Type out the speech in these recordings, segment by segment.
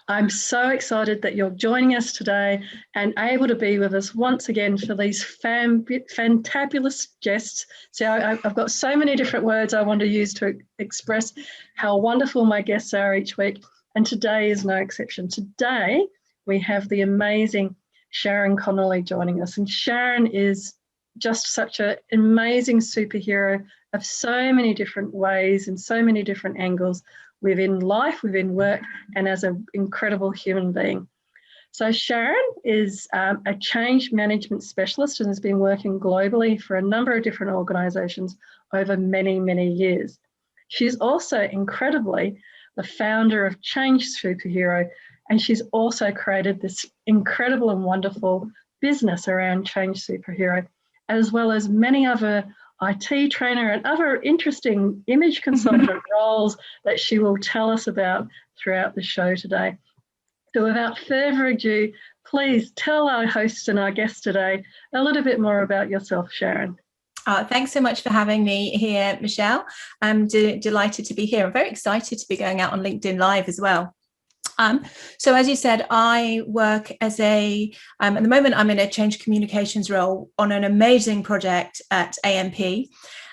I'm so excited that you're joining us today and able to be with us once again for these fantabulous guests. So I've got so many different words I want to use to express how wonderful my guests are each week. And today is no exception. Today, we have the amazing Sharon Connolly joining us. And Sharon is just such an amazing superhero of so many different ways and so many different angles within life, within work, and as an incredible human being. So Sharon is a change management specialist and has been working globally for a number of different organisations over many, many years. She's also incredibly the founder of Change Superhero, and she's also created this incredible and wonderful business around Change Superhero, as well as many other IT trainer and other interesting image consultant roles that she will tell us about throughout the show today. So without further ado, please tell our host and our guest today a little bit more about yourself, Sharon. Thanks so much for having me here, Michelle. I'm delighted to be here. I'm very excited to be going out on LinkedIn Live as well. So as you said, I work as at the moment, I'm in a change communications role on an amazing project at AMP,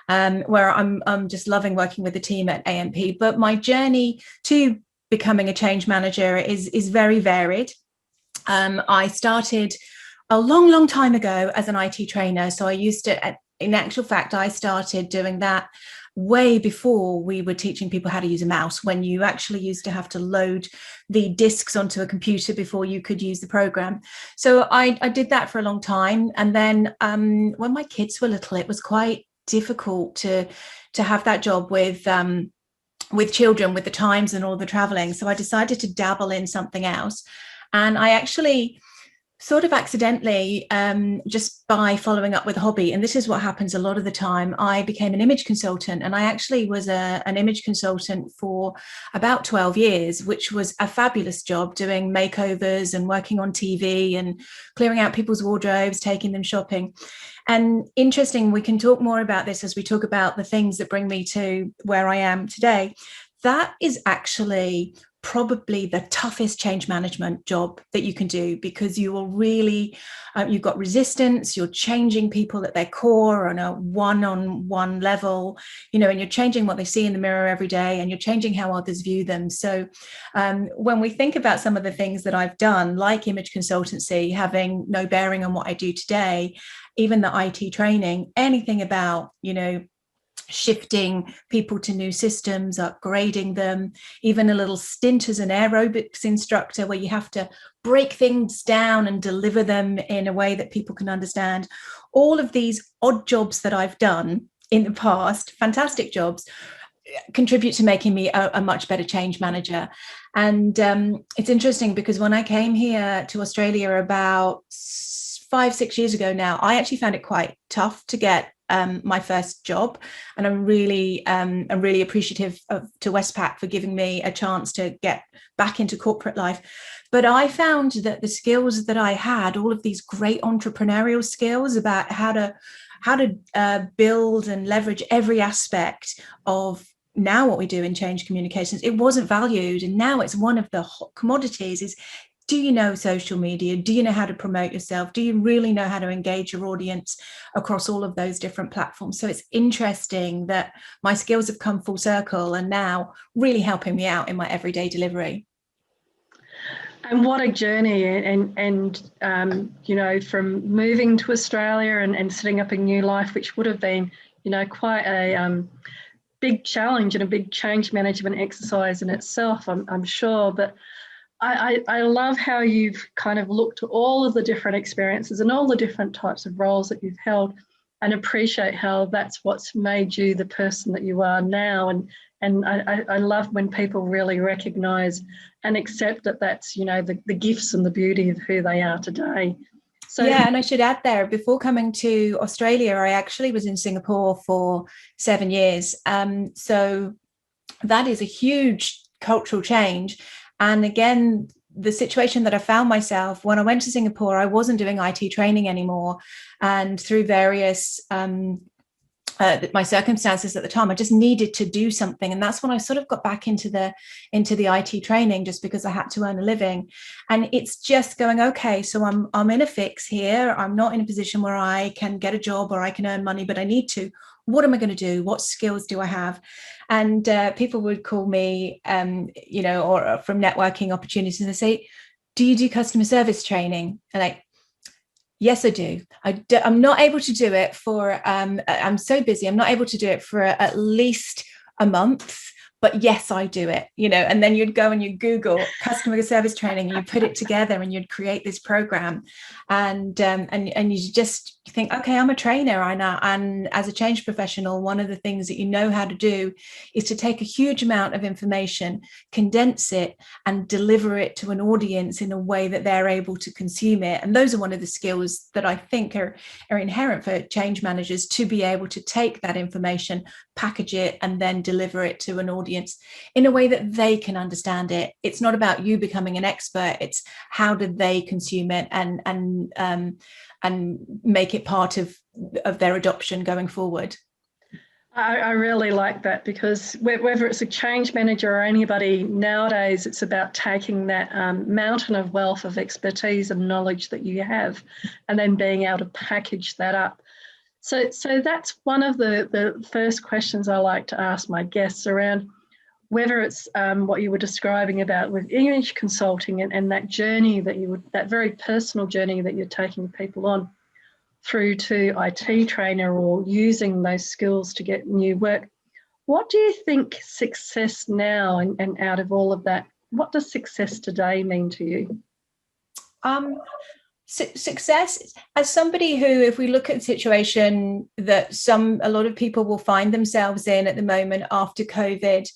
where I'm just loving working with the team at AMP. But my journey to becoming a change manager is very varied. I started a long time ago as an IT trainer. So I used to, in actual fact, I started doing that way before we were teaching people how to use a mouse, when you actually used to have to load the disks onto a computer before you could use the program. So I did that for a long time. And then when my kids were little, it was quite difficult to have that job with children, with the times and all the traveling. So I decided to dabble in something else. And I actually sort of accidentally, just by following up with a hobby. And this is what happens a lot of the time. I became an image consultant, and I actually was an image consultant for about 12 years, which was a fabulous job, doing makeovers and working on TV and clearing out people's wardrobes, taking them shopping. And interesting, we can talk more about this as we talk about the things that bring me to where I am today. That is actually probably the toughest change management job that you can do, because you will really, you've got resistance, you're changing people at their core on a one-on-one level, and you're changing what they see in the mirror every day, and you're changing how others view them. So when we think about some of the things that I've done, like image consultancy, having no bearing on what I do today, even the IT training, anything about, shifting people to new systems, upgrading them, even a little stint as an aerobics instructor where you have to break things down and deliver them in a way that people can understand. All of these odd jobs that I've done in the past, fantastic jobs, contribute to making me a much better change manager. And it's interesting because when I came here to Australia about 5-6 years ago now, I actually found it quite tough to get my first job, and I'm really appreciative to Westpac for giving me a chance to get back into corporate life. But I found that the skills that I had, all of these great entrepreneurial skills about how to build and leverage every aspect of now what we do in change communications, it wasn't valued. And now it's one of the hot commodities. Is, do you know social media? Do you know how to promote yourself? Do you really know how to engage your audience across all of those different platforms? So it's interesting that my skills have come full circle and now really helping me out in my everyday delivery. And what a journey, and from moving to Australia and setting up a new life, which would have been, quite a big challenge and a big change management exercise in itself, I'm sure. But I love how you've kind of looked at all of the different experiences and all the different types of roles that you've held, and appreciate how that's what's made you the person that you are now. And I love when people really recognise and accept that that's, the gifts and the beauty of who they are today. So, yeah, and I should add there, before coming to Australia, I actually was in Singapore for 7 years. So that is a huge cultural change. And again, the situation that I found myself when I went to Singapore, I wasn't doing IT training anymore. And through various my circumstances at the time. I just needed to do something, and that's when I sort of got back into the IT training, just because I had to earn a living. And it's just going, okay, so I'm in a fix here. I'm not in a position where I can get a job or I can earn money, but I need to. What am I going to do? What skills do I have? And people would call me, or from networking opportunities, and they say, "Do you do customer service training?" And like, yes, I do. I'm not able to do it for, I'm so busy. I'm not able to do it for at least a month, but yes, I do it, and then you'd go and you Google customer service training and you put it together and you'd create this program. And you just think, okay, I'm a trainer. And as a change professional, one of the things that you know how to do is to take a huge amount of information, condense it, and deliver it to an audience in a way that they're able to consume it. And those are one of the skills that I think are inherent for change managers, to be able to take that information, package it, and then deliver it to an audience in a way that they can understand it. It's not about you becoming an expert. It's how do they consume it and make it part of their adoption going forward. I really like that, because whether it's a change manager or anybody nowadays, it's about taking that mountain of wealth of expertise and knowledge that you have, and then being able to package that up. So that's one of the first questions I like to ask my guests, around whether it's what you were describing about with image consulting and that journey that very personal journey that you're taking people on, through to IT trainer or using those skills to get new work. What do you think success now, and out of all of that, what does success today mean to you? Success, as somebody who, if we look at the situation that a lot of people will find themselves in at the moment after COVID,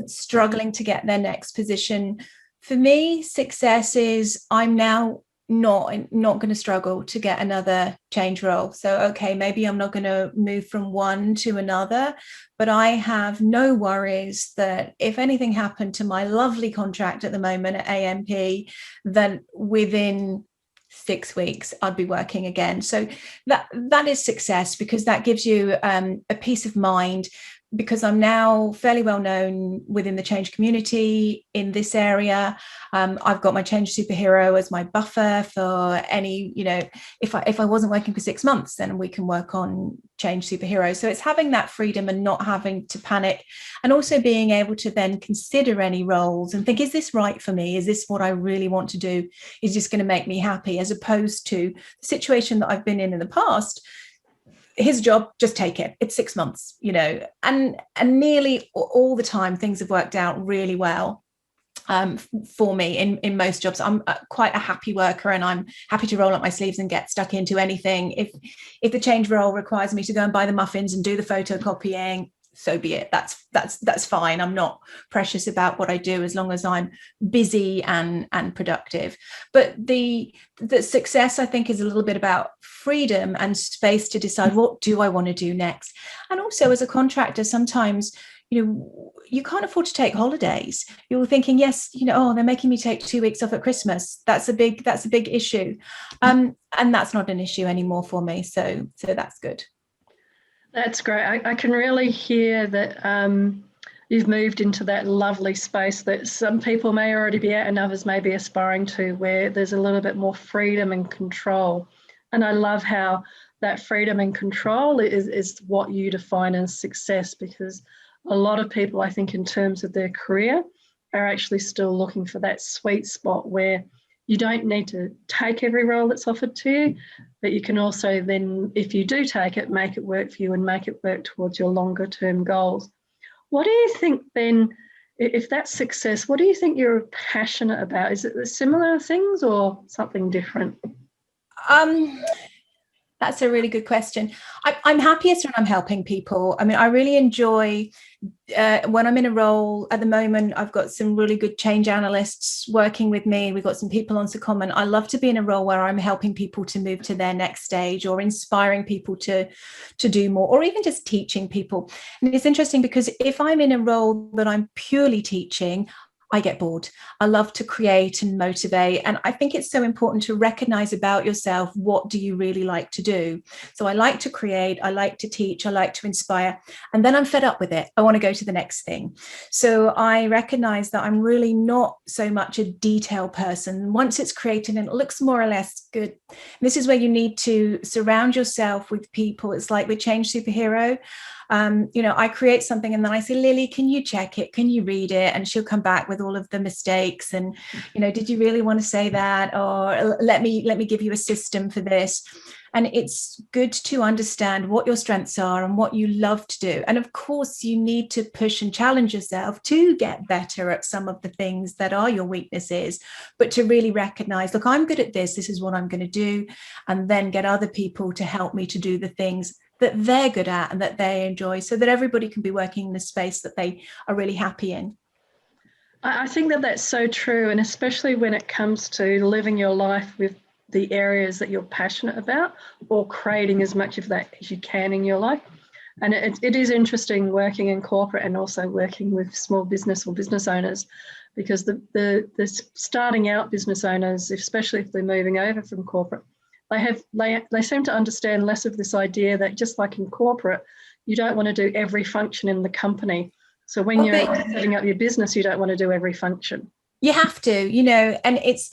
struggling to get their next position, for me, success is I'm now not going to struggle to get another change role. So, okay, maybe I'm not going to move from one to another, but I have no worries that if anything happened to my lovely contract at the moment at AMP, then within 6 weeks I'd be working again. So that is success, because that gives you a peace of mind, because I'm now fairly well known within the change community in this area. I've got my change superhero as my buffer for any, if I wasn't working for 6 months, then we can work on change superhero. So it's having that freedom and not having to panic, and also being able to then consider any roles and think, is this right for me? Is this what I really want to do? Is this going to make me happy? As opposed to the situation that I've been in the past. His job, just take it. It's 6 months, and nearly all the time things have worked out really well for me in most jobs. I'm quite a happy worker, and I'm happy to roll up my sleeves and get stuck into anything. If the change role requires me to go and buy the muffins and do the photocopying, so be it. That's fine. I'm not precious about what I do, as long as I'm busy and productive. But the success, I think, is a little bit about freedom and space to decide, what do I want to do next? And also, as a contractor, sometimes you can't afford to take holidays. You're thinking, yes, they're making me take 2 weeks off at Christmas. That's a big issue, and that's not an issue anymore for me. So that's good. That's great. I can really hear that you've moved into that lovely space that some people may already be at and others may be aspiring to, where there's a little bit more freedom and control. And I love how that freedom and control is what you define as success, because a lot of people, I think, in terms of their career, are actually still looking for that sweet spot where you don't need to take every role that's offered to you, but you can also then, if you do take it, make it work for you and make it work towards your longer term goals. What do you think then, if that's success, what do you think you're passionate about? Is it similar things or something different? That's a really good question. I'm happiest when I'm helping people. I mean, I really enjoy when I'm in a role. At the moment, I've got some really good change analysts working with me. We've got some people on secondment. I love to be in a role where I'm helping people to move to their next stage, or inspiring people to do more, or even just teaching people. And it's interesting, because if I'm in a role that I'm purely teaching, I get bored. I love to create and motivate. And I think it's so important to recognize about yourself, what do you really like to do? So I like to create, I like to teach, I like to inspire, and then I'm fed up with it. I want to go to the next thing. So I recognize that I'm really not so much a detail person. Once it's created and it looks more or less good, this is where you need to surround yourself with people. It's like with Change Superhero. I create something and then I say, Lily, can you check it? Can you read it? And she'll come back with all of the mistakes. And, did you really want to say that? Or let me give you a system for this. And it's good to understand what your strengths are and what you love to do. And of course, you need to push and challenge yourself to get better at some of the things that are your weaknesses, but to really recognize, look, I'm good at this. This is what I'm going to do. And then get other people to help me to do the things that they're good at and that they enjoy, so that everybody can be working in a space that they are really happy in. I think that that's so true. And especially when it comes to living your life with the areas that you're passionate about, or creating as much of that as you can in your life. And it is interesting working in corporate and also working with small business or business owners, because the starting out business owners, especially if they're moving over from corporate, they seem to understand less of this idea that, just like in corporate, you don't want to do every function in the company. So when you're setting up your business, you don't want to do every function. You have to, and it's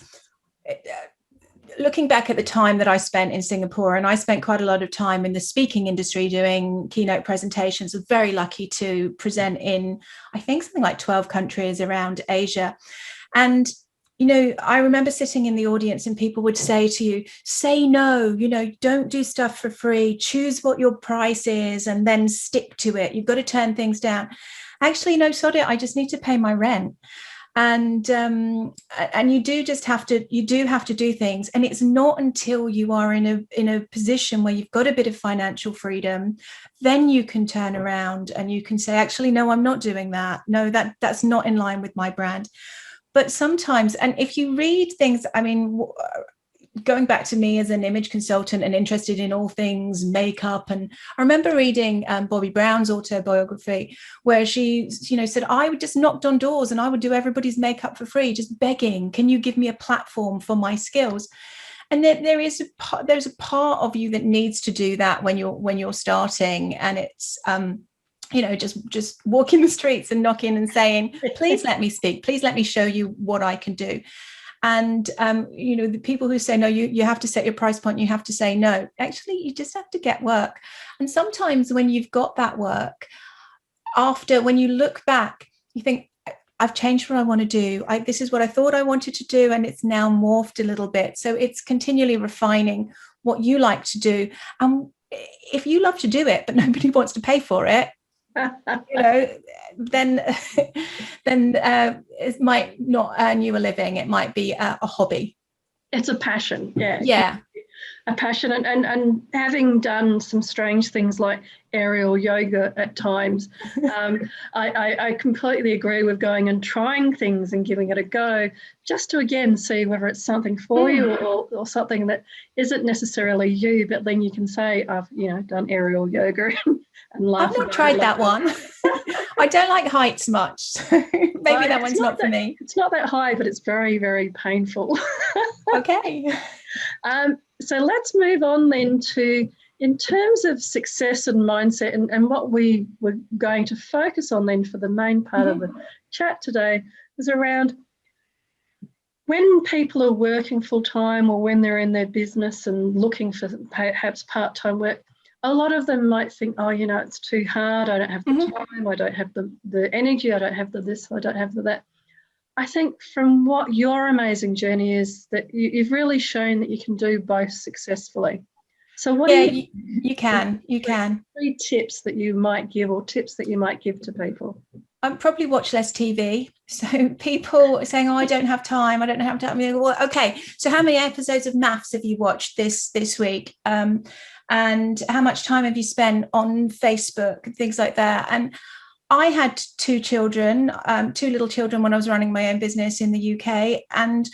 looking back at the time that I spent in Singapore, and I spent quite a lot of time in the speaking industry doing keynote presentations. I was very lucky to present in, I think, something like 12 countries around Asia. And I remember sitting in the audience and people would say to you, say no, don't do stuff for free, choose what your price is and then stick to it. You've got to turn things down. Actually, no, sorry, I just need to pay my rent. And you do have to do things. And it's not until you are in a position where you've got a bit of financial freedom, then you can turn around and you can say, actually, no, I'm not doing that. No, that's not in line with my brand. But sometimes, and if you read things, going back to me as an image consultant and interested in all things makeup, and I remember reading Bobbi Brown's autobiography, where she, said, I would just knocked on doors and I would do everybody's makeup for free, just begging, can you give me a platform for my skills? And there's a part of you that needs to do that when you're starting, and it's just walking the streets and knocking and saying, please let me speak, please let me show you what I can do. And the people who say no, you have to set your price point, you have to say no. Actually, you just have to get work. And sometimes when you've got that work, when you look back, you think, I've changed what I want to do. This is what I thought I wanted to do, and it's now morphed a little bit. So it's continually refining what you like to do. And if you love to do it, but nobody wants to pay for it, then it might not earn you a living. It might be a hobby. It's a passion. Yeah. A passion. And having done some strange things like aerial yoga at times, I completely agree with going and trying things and giving it a go, just to again see whether it's something for you or something that isn't necessarily you, but then you can say, I've done aerial yoga and laugh. I've not tried that one. I don't like heights much, so maybe that one's not for me. It's not that high, but it's very, very painful. Okay. So let's move on then to, in terms of success and mindset, and what we were going to focus on then for the main part of the chat today was around when people are working full-time or when they're in their business and looking for perhaps part-time work. A lot of them might think, oh, it's too hard, I don't have the time, I don't have the energy, I don't have the this, I don't have the that. I think from what your amazing journey is, that you've really shown that you can do both successfully. So what you can. 3 tips that you might give, or tips that you might give to people? Probably watch less TV. So people are saying, oh, I don't have time. I don't have time. Well, okay, so how many episodes of Maths have you watched this week? And how much time have you spent on Facebook and things like that? And I had 2 children, 2 little children, when I was running my own business in the UK. And,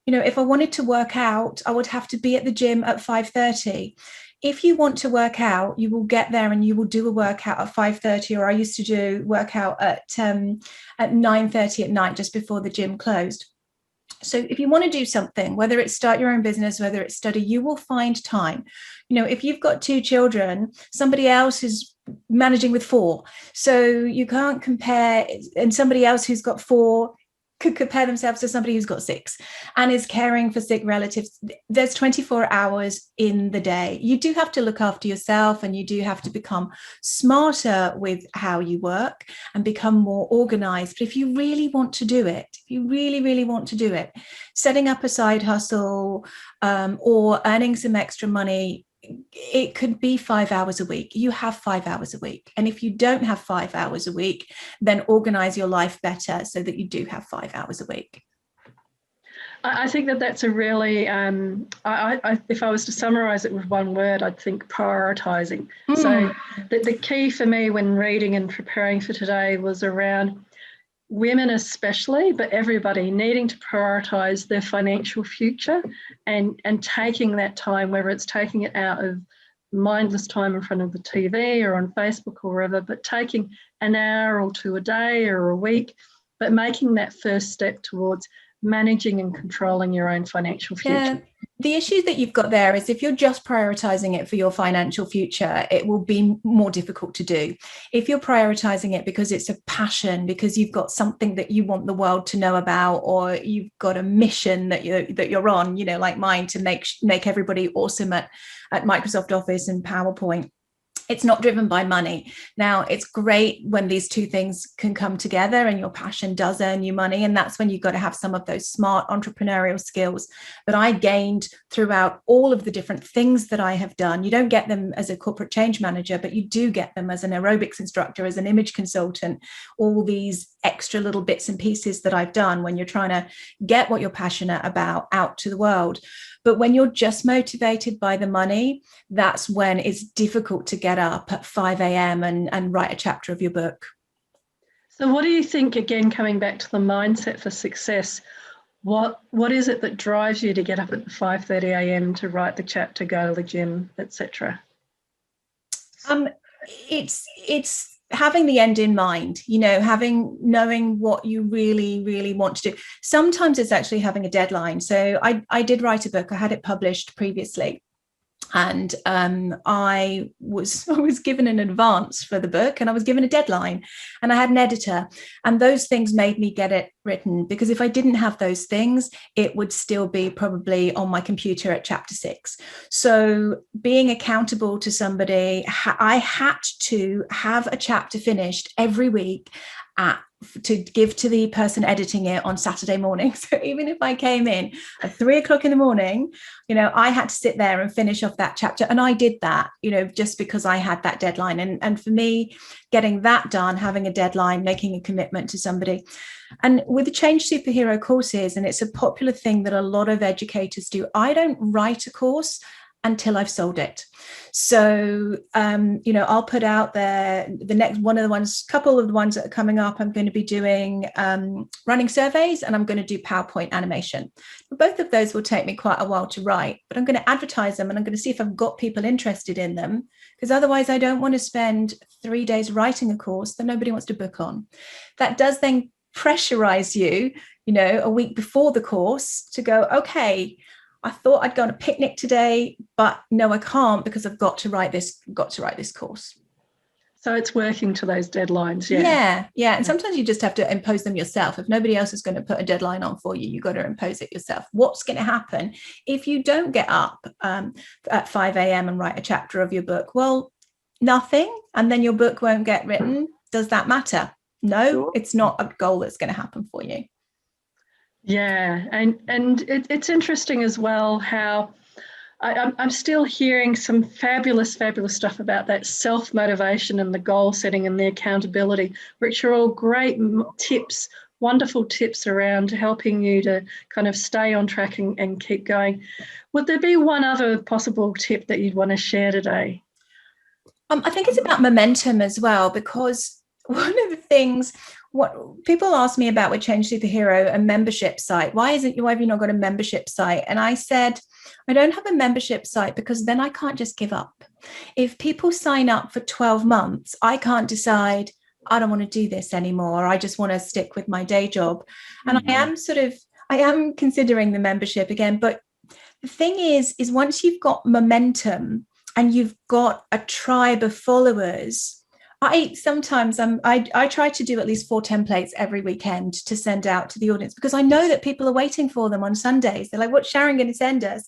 if I wanted to work out, I would have to be at the gym at 5:30. If you want to work out, you will get there and you will do a workout at 5:30, or I used to do workout at 9:30 at night, just before the gym closed. So if you want to do something, whether it's start your own business, whether it's study, you will find time. If you've got 2 children, somebody else is managing with 4. So you can't compare, and somebody else who's got 4 could compare themselves to somebody who's got 6 and is caring for sick relatives. There's 24 hours in the day. You do have to look after yourself, and you do have to become smarter with how you work and become more organized. But if you really want to do it, if you really, really want to do it, setting up a side hustle or earning some extra money, it could be 5 hours a week. You have 5 hours a week. And if you don't have 5 hours a week, then organize your life better so that you do have 5 hours a week. I think that's a really, if I was to summarize it with one word, I'd think prioritizing. So the key for me when reading and preparing for today was around women especially, but everybody needing to prioritize their financial future and taking that time, whether it's taking it out of mindless time in front of the TV or on Facebook or wherever, but taking an hour or 2 a day or a week, but making that first step towards managing and controlling your own financial future. Yeah. The issue that you've got there is if you're just prioritizing it for your financial future, it will be more difficult to do. If you're prioritizing it because it's a passion, because you've got something that you want the world to know about, or you've got a mission that you're on, like mine, to make everybody awesome at Microsoft Office and PowerPoint, it's not driven by money. Now, it's great when these 2 things can come together and your passion does earn you money. And that's when you've got to have some of those smart entrepreneurial skills that I gained throughout all of the different things that I have done. You don't get them as a corporate change manager, but you do get them as an aerobics instructor, as an image consultant, all these extra little bits and pieces that I've done when you're trying to get what you're passionate about out to the world. But when you're just motivated by the money, that's when it's difficult to get up at 5 a.m. and write a chapter of your book. So what do you think, again, coming back to the mindset for success, what is it that drives you to get up at 5:30 a.m. to write the chapter, go to the gym, etc.? It's having the end in mind, knowing what you really, really want to do. Sometimes it's actually having a deadline. So I did write a book. I had it published previously. And I was given an advance for the book, and I was given a deadline, and I had an editor, and those things made me get it written, because if I didn't have those things, it would still be probably on my computer at chapter 6. So being accountable to somebody, I had to have a chapter finished every week to give to the person editing it on Saturday morning. So even if I came in at 3 o'clock in the morning, I had to sit there and finish off that chapter. And I did that, just because I had that deadline. And for me, getting that done, having a deadline, making a commitment to somebody. And with the Change Superhero courses, and it's a popular thing that a lot of educators do, I don't write a course until I've sold it. So, I'll put out there the next couple of the ones that are coming up. I'm going to be doing running surveys, and I'm going to do PowerPoint animation. Both of those will take me quite a while to write, but I'm going to advertise them, and I'm going to see if I've got people interested in them, because otherwise I don't want to spend 3 days writing a course that nobody wants to book on. That does then pressurize you, a week before the course to go, okay, I thought I'd go on a picnic today, but no, I can't, because I've got to write this course. So it's working to those deadlines. Yeah. And sometimes you just have to impose them yourself. If nobody else is going to put a deadline on for you, you've got to impose it yourself. What's going to happen if you don't get up at 5 a.m. and write a chapter of your book? Well, nothing. And then your book won't get written. Does that matter? No, sure. It's not a goal that's going to happen for you. Yeah, and it's interesting as well how I'm still hearing some fabulous stuff about that self-motivation and the goal setting and the accountability, which are all great tips, wonderful tips around helping you to kind of stay on track and keep going. Would there be one other possible tip that you'd want to share today? I think it's about momentum as well, because one of the things what people ask me about with Change Superhero, a membership site. Why have you not got a membership site? And I said, I don't have a membership site because then I can't just give up. If people sign up for 12 months, I can't decide, I don't want to do this anymore. I just want to stick with my day job. And I am considering the membership again. But the thing is once you've got momentum and you've got a tribe of followers, I try to do at least 4 templates every weekend to send out to the audience, because I know that people are waiting for them on Sundays. They're like, what's Sharon going to send us?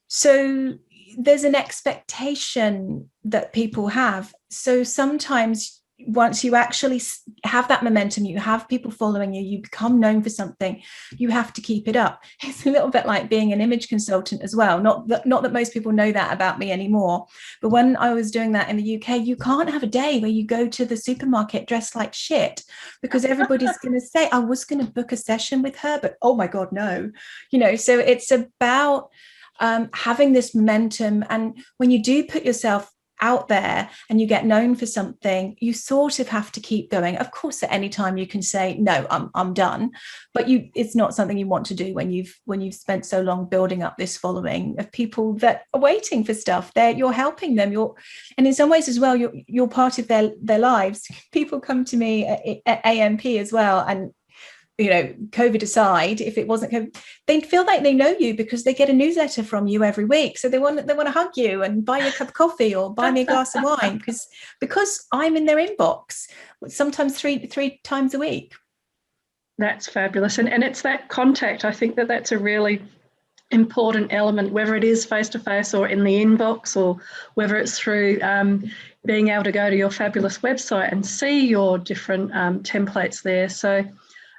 So there's an expectation that people have. So sometimes once you actually have that momentum, you have people following you, you become known for something, you have to keep it up. It's a little bit like being an image consultant as well. Not that most people know that about me anymore, but when I was doing that in the UK, you can't have a day where you go to the supermarket dressed like shit, because everybody's going to say, I was going to book a session with her, but oh my God, no. So it's about having this momentum. And when you do put yourself out there and you get known for something, you sort of have to keep going. Of course, at any time you can say, no, I'm done, but it's not something you want to do when you've spent so long building up this following of people that are waiting for stuff. You're helping them, and in some ways as well, you're part of their lives. People come to me at AMP as well, and COVID aside, if it wasn't COVID, they feel like they know you because they get a newsletter from you every week. So they want to hug you and buy you a cup of coffee or buy me a glass of wine because I'm in their inbox sometimes three times a week. That's fabulous. And it's that contact. I think that's a really important element, whether it is face-to-face or in the inbox, or whether it's through being able to go to your fabulous website and see your different templates there. So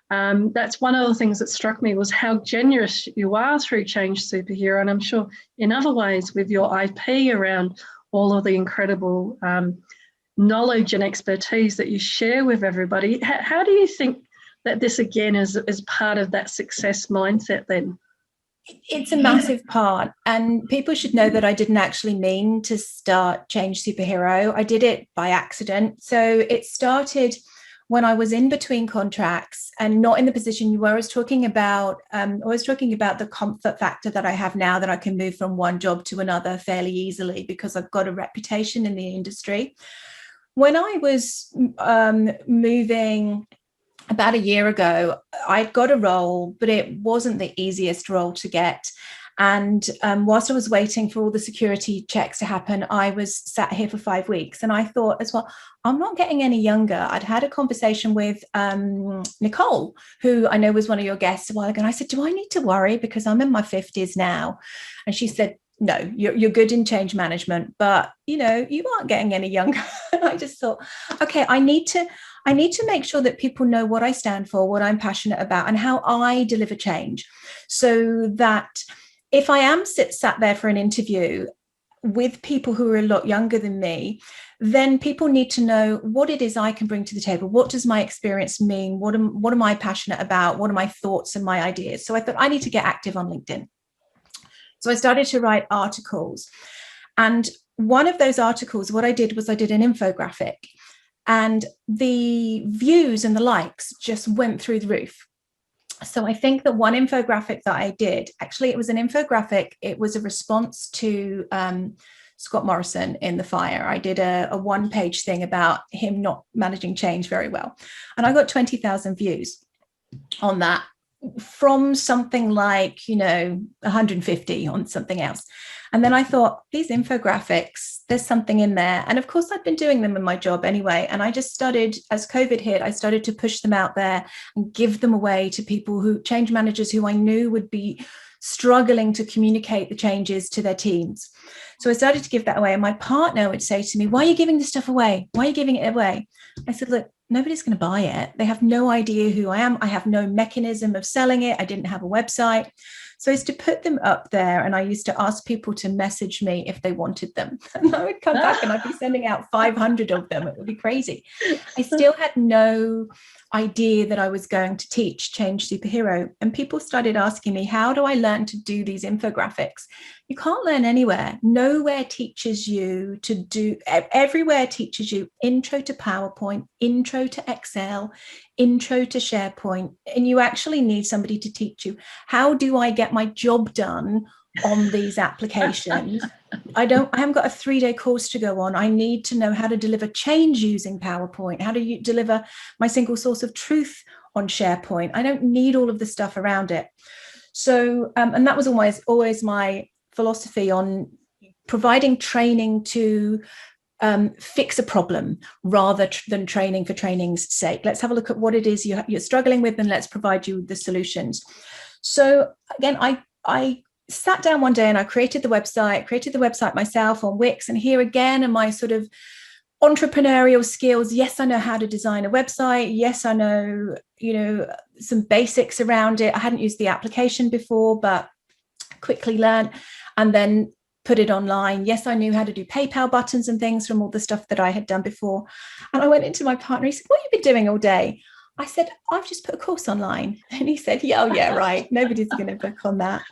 that's one of the things that struck me, was how generous you are through Change Superhero. And I'm sure in other ways with your IP around all of the incredible knowledge and expertise that you share with everybody. How do you think that this again is part of that success mindset then? It's a massive part, and people should know that I didn't actually mean to start Change Superhero. I did it by accident. So it started when I was in between contracts and not in the position you were. I was talking about the comfort factor that I have now, that I can move from one job to another fairly easily because I've got a reputation in the industry. When I was moving about a year ago, I'd got a role, but it wasn't the easiest role to get. And whilst I was waiting for all the security checks to happen, I was sat here for 5 weeks. And I thought as well, I'm not getting any younger. I'd had a conversation with Nicole, who I know was one of your guests a while ago. And I said, do I need to worry because I'm in my 50s now? And she said, no, you're good in change management, but you aren't getting any younger. I just thought, okay, I need to make sure that people know what I stand for, what I'm passionate about, and how I deliver change, so that if I am sat there for an interview with people who are a lot younger than me, then people need to know what it is I can bring to the table. What does my experience mean? What am I passionate about? What are my thoughts and my ideas? So I thought I need to get active on LinkedIn. So I started to write articles. And one of those articles, what I did was I did an infographic, and the views and the likes just went through the roof. So I think that one infographic that I did, actually, it was an infographic. It was a response to Scott Morrison in the fire. I did a one-page thing about him not managing change very well. And I got 20,000 views on that, from something like 150 on something else. And then I thought, these infographics, there's something in there. And of course I'd been doing them in my job anyway, and I just started, as COVID hit, I started to push them out there and give them away to people change managers who I knew would be struggling to communicate the changes to their teams. So I started to give that away, and my partner would say to me, why are you giving this stuff away? Why are you giving it away? I said, look, nobody's going to buy it. They have no idea who I am. I have no mechanism of selling it. I didn't have a website. So I used to put them up there, and I used to ask people to message me if they wanted them. And I would come back and I'd be sending out 500 of them. It would be crazy. I still had no idea that I was going to teach Change Superhero. And people started asking me, how do I learn to do these infographics? You can't learn anywhere. Nowhere teaches you to do, everywhere teaches you intro to PowerPoint, intro to Excel, intro to SharePoint. And you actually need somebody to teach you, how do I get my job done on these applications? I haven't got a 3-day course to go on. I need to know how to deliver change using PowerPoint, how to deliver my single source of truth on SharePoint. I don't need all of the stuff around it. So, and that was always my philosophy on providing training to fix a problem rather than training for training's sake. Let's have a look at what it is you're struggling with, and let's provide you with the solutions. So again, I sat down one day and I created the website myself on Wix. And here again are my sort of entrepreneurial skills. Yes, I know how to design a website. Yes, I know, some basics around it. I hadn't used the application before, but quickly learned and then put it online. Yes, I knew how to do PayPal buttons and things from all the stuff that I had done before. And I went into my partner. He said, "What have you been doing all day?" I said, "I've just put a course online." And he said, "Yeah, oh, yeah, right. Nobody's going to book on that."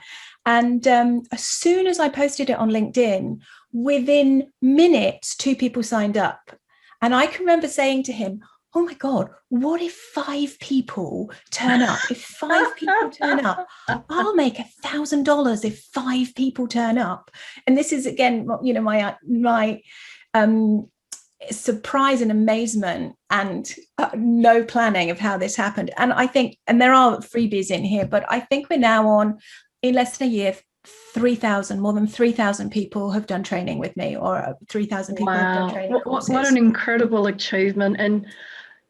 And as soon as I posted it on LinkedIn, within minutes, 2 people signed up. And I can remember saying to him, "Oh my God, what if 5 people turn up? If 5 people turn up, I'll make $1,000 if 5 people turn up." And this is, again, my surprise and amazement and no planning of how this happened. And I think, and there are freebies in here, but I think we're now on, in less than a year, more than 3,000 people have done training with me, or 3,000 people have done training courses. What an incredible achievement. And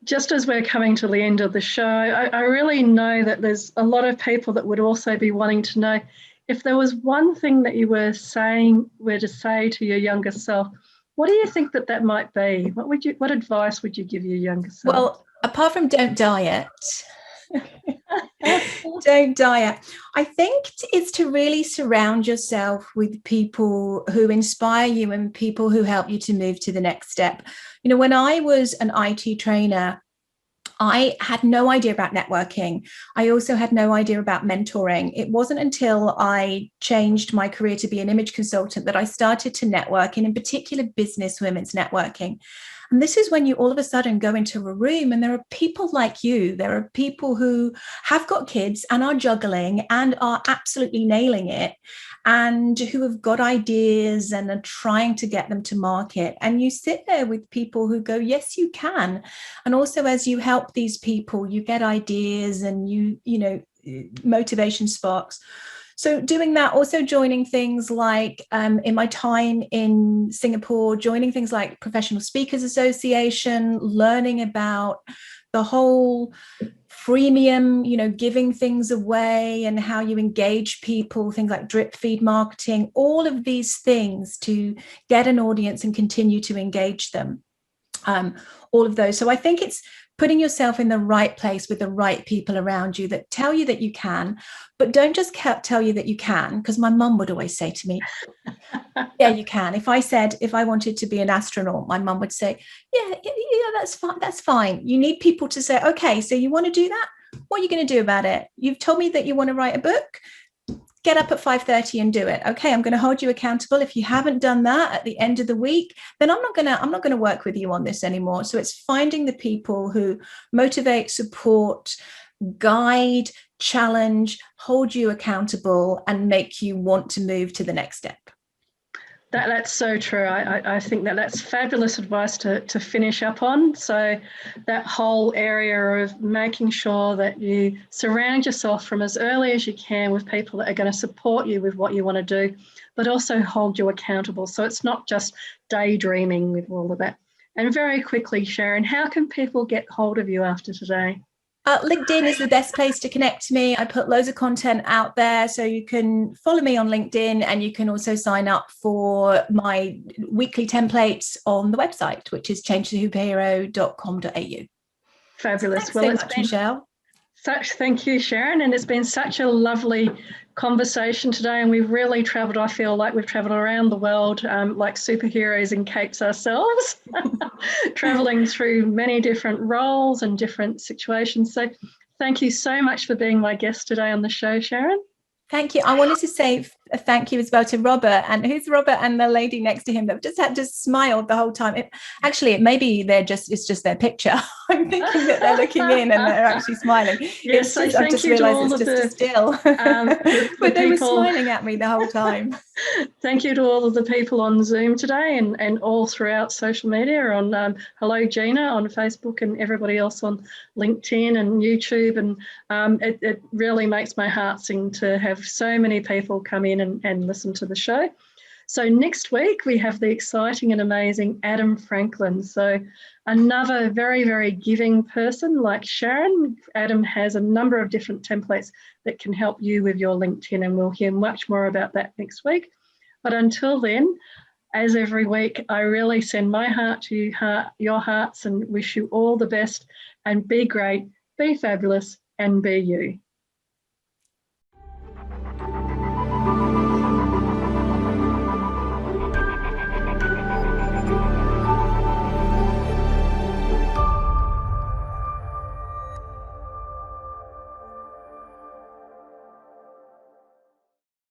just as we're coming to the end of the show, I really know that there's a lot of people that would also be wanting to know, if there was one thing that you were to say to your younger self, what do you think that might be? What advice would you give your younger self? Well, apart from don't diet, don't diet. I think it's to really surround yourself with people who inspire you and people who help you to move to the next step. When I was an IT trainer, I had no idea about networking. I also had no idea about mentoring. It wasn't until I changed my career to be an image consultant that I started to network, and in particular business women's networking. And this is when you all of a sudden go into a room and there are people like you. There are people who have got kids and are juggling and are absolutely nailing it, and who have got ideas and are trying to get them to market. And you sit there with people who go, yes, you can. And also, as you help these people, you get ideas and motivation sparks. So doing that, also joining things like, in my time in Singapore, joining things like Professional Speakers Association, learning about the whole freemium, giving things away and how you engage people, things like drip feed marketing, all of these things to get an audience and continue to engage them. All of those. So I think it's putting yourself in the right place with the right people around you that tell you that you can, but don't just tell you that you can, because my mum would always say to me, yeah, you can. If I wanted to be an astronaut, my mum would say, yeah, that's fine. That's fine. You need people to say, okay, so you want to do that? What are you going to do about it? You've told me that you want to write a book. Get up at 5:30 and do it. Okay, I'm going to hold you accountable. If you haven't done that at the end of the week, then I'm not going to work with you on this anymore. So it's finding the people who motivate, support, guide, challenge, hold you accountable, and make you want to move to the next step. That's so true. I think that's fabulous advice to finish up on. So that whole area of making sure that you surround yourself from as early as you can with people that are going to support you with what you want to do, but also hold you accountable. So it's not just daydreaming with all of that. And very quickly, Sharon, how can people get hold of you after today? LinkedIn is the best place to connect to me. I put loads of content out there, so you can follow me on LinkedIn, and you can also sign up for my weekly templates on the website, which is changesuperhero.com.au. Fabulous. Thanks so much, Michelle. Thank you, Sharon. And it's been such a lovely conversation today. And we've really travelled, I feel like we've travelled around the world like superheroes in capes ourselves, travelling through many different roles and different situations. So thank you so much for being my guest today on the show, Sharon. Thank you. I wanted to say a thank you as well to Robert, and who's Robert and the lady next to him that just had to smile the whole time. Maybe it's just their picture. I'm thinking that they're looking in and they're actually smiling. Yes, I've just realised it's just a still. But they were smiling at me the whole time. Thank you to all of the people on Zoom today and all throughout social media, on Hello Gina on Facebook and everybody else on LinkedIn and YouTube. And it really makes my heart sing to have so many people come in and listen to the show. So next week we have the exciting and amazing Adam Franklin. So another very, very giving person like Sharon. Adam has a number of different templates that can help you with your LinkedIn, and we'll hear much more about that next week. But until then, as every week, I really send my heart to your hearts and wish you all the best, and be great, be fabulous, and be you.